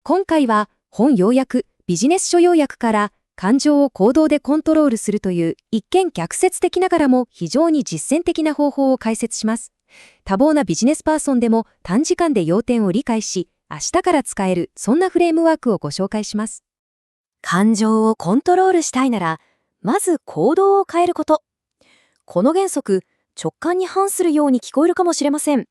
今回は本要約、ビジネス書要約から感情を行動でコントロールするという一見逆説的ながらも非常に実践的な方法を解説します。多忙なビジネスパーソンでも短時間で要点を理解し、明日から使えるそんなフレームワークをご紹介します。感情をコントロールしたいなら、まず行動を変えること。この原則、直感に反するように聞こえるかもしれません。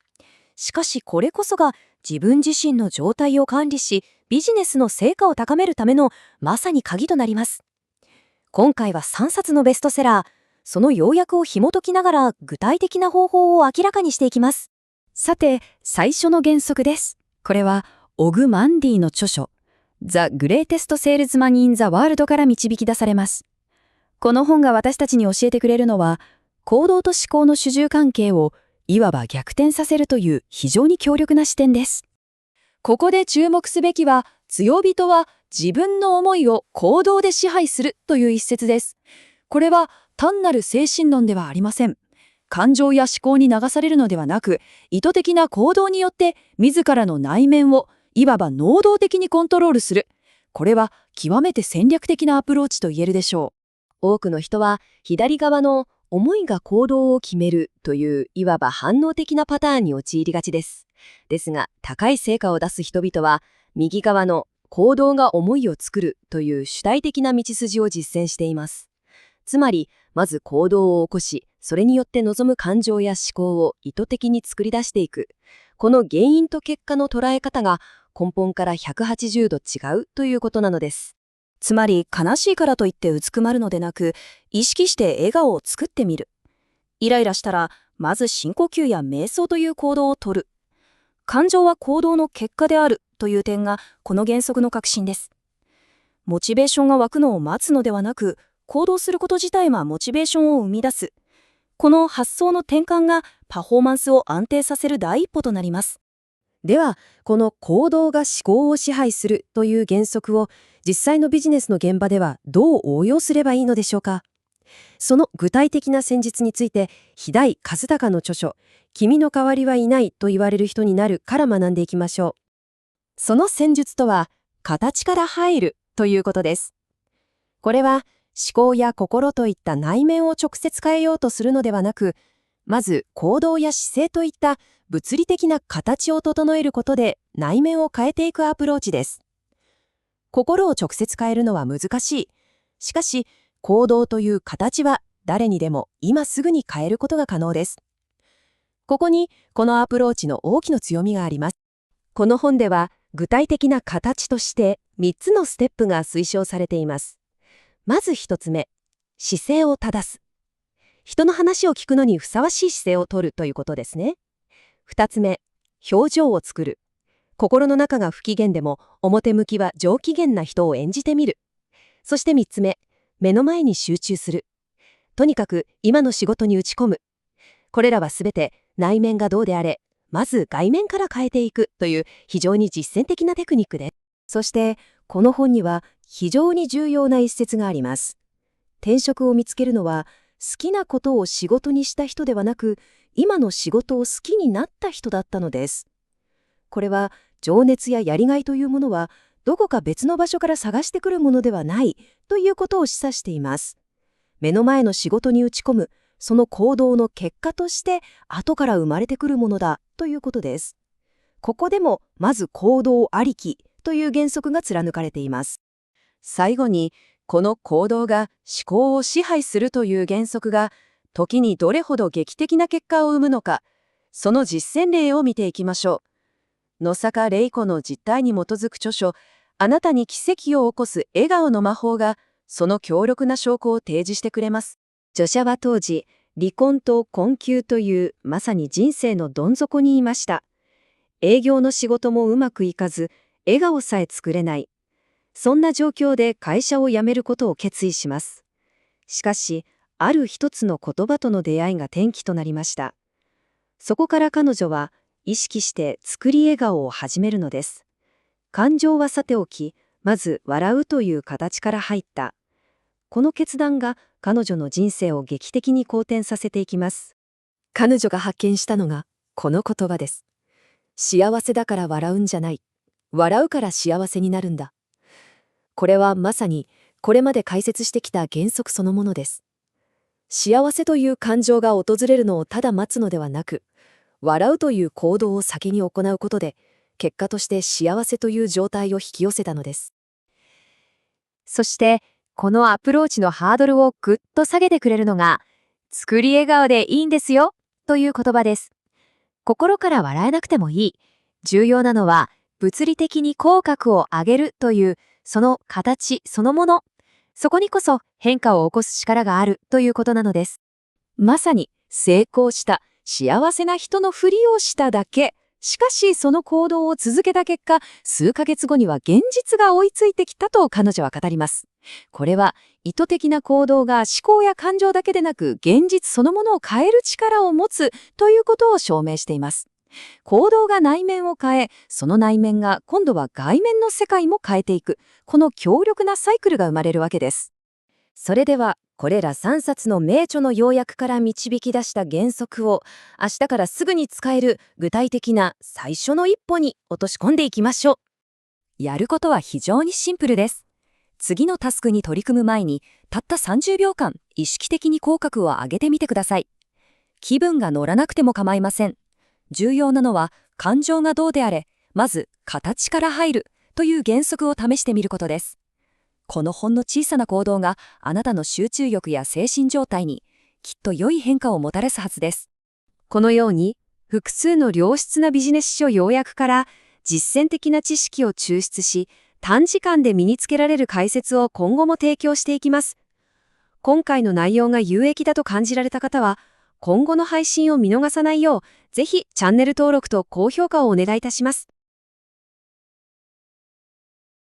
しかしこれこそが自分自身の状態を管理し、ビジネスの成果を高めるためのまさに鍵となります。今回は3冊のベストセラー、その要約を紐解きながら具体的な方法を明らかにしていきます。さて、最初の原則です。これは、オグ・マンディの著書、The Greatest Salesman in the World から導き出されます。この本が私たちに教えてくれるのは、行動と思考の主従関係をいわば逆転させるという非常に強力な視点です。ここで注目すべきは、強人は自分の思いを行動で支配するという一節です。これは単なる精神論ではありません。感情や思考に流されるのではなく、意図的な行動によって自らの内面をいわば能動的にコントロールする。これは極めて戦略的なアプローチと言えるでしょう。多くの人は左側の思いが行動を決めるといういわば反応的なパターンに陥りがちです。ですが、高い成果を出す人々は右側の行動が思いを作るという主体的な道筋を実践しています。つまり、まず行動を起こし、それによって望む感情や思考を意図的に作り出していく。この原因と結果の捉え方が根本から180度違うということなのです。つまり、悲しいからといってうずくまるのでなく、意識して笑顔を作ってみる。イライラしたら、まず深呼吸や瞑想という行動をとる。感情は行動の結果であるという点がこの原則の核心です。モチベーションが湧くのを待つのではなく、行動すること自体はモチベーションを生み出す。この発想の転換がパフォーマンスを安定させる第一歩となります。では、この行動が思考を支配するという原則を実際のビジネスの現場ではどう応用すればいいのでしょうか。その具体的な戦術について、肥大和孝の著書、君の代わりはいないと言われる人になるから学んでいきましょう。その戦術とは、形から入るということです。これは、思考や心といった内面を直接変えようとするのではなく、まず行動や姿勢といった物理的な形を整えることで内面を変えていくアプローチです。心を直接変えるのは難しい。しかし、行動という形は誰にでも今すぐに変えることが可能です。ここにこのアプローチの大きな強みがあります。この本では具体的な形として3つのステップが推奨されています。まず1つ目、姿勢を正す。人の話を聞くのにふさわしい姿勢をとるということですね。2つ目、表情を作る。心の中が不機嫌でも表向きは上機嫌な人を演じてみる。そして3つ目、目の前に集中する。とにかく今の仕事に打ち込む。これらはすべて内面がどうであれ、まず外面から変えていくという非常に実践的なテクニックです。そしてこの本には非常に重要な一節があります。転職を見つけるのは好きなことを仕事にした人ではなく、今の仕事を好きになった人だったのです。これは情熱ややりがいというものはどこか別の場所から探してくるものではないということを示唆しています。目の前の仕事に打ち込む、その行動の結果として後から生まれてくるものだということです。ここでもまず行動ありきという原則が貫かれています。最後に、この行動が思考を支配するという原則が時にどれほど劇的な結果を生むのか、その実践例を見ていきましょう。野坂玲子の実態に基づく著書、あなたに奇跡を起こす笑顔の魔法が、その強力な証拠を提示してくれます。著者は当時、離婚と困窮というまさに人生のどん底にいました。営業の仕事もうまくいかず、笑顔さえ作れない。そんな状況で会社を辞めることを決意します。しかし、ある一つの言葉との出会いが転機となりました。そこから彼女は意識して作り笑顔を始めるのです。感情はさておき、まず笑うという形から入った。この決断が彼女の人生を劇的に好転させていきます。彼女が発見したのがこの言葉です。幸せだから笑うんじゃない。笑うから幸せになるんだ。これはまさにこれまで解説してきた原則そのものです。幸せという感情が訪れるのをただ待つのではなく、笑うという行動を先に行うことで、結果として幸せという状態を引き寄せたのです。そして、このアプローチのハードルをぐっと下げてくれるのが、作り笑顔でいいんですよという言葉です。心から笑えなくてもいい。重要なのは、物理的に口角を上げるという、その形そのもの。そこにこそ変化を起こす力があるということなのです。まさに成功した幸せな人のふりをしただけ。しかしその行動を続けた結果、数ヶ月後には現実が追いついてきたと彼女は語ります。これは意図的な行動が思考や感情だけでなく現実そのものを変える力を持つということを証明しています。行動が内面を変え、その内面が今度は外面の世界も変えていく。この強力なサイクルが生まれるわけです。それでは、これら3冊の名著の要約から導き出した原則を、明日からすぐに使える具体的な最初の一歩に落とし込んでいきましょう。やることは非常にシンプルです。次のタスクに取り組む前に、たった30秒間、意識的に口角を上げてみてください。気分が乗らなくても構いません。重要なのは、感情がどうであれ、まず、形から入るという原則を試してみることです。このほんの小さな行動が、あなたの集中力や精神状態に、きっと良い変化をもたらすはずです。このように、複数の良質なビジネス書要約から、実践的な知識を抽出し、短時間で身につけられる解説を今後も提供していきます。今回の内容が有益だと感じられた方は、今後の配信を見逃さないよう、ぜひチャンネル登録と高評価をお願いいたします。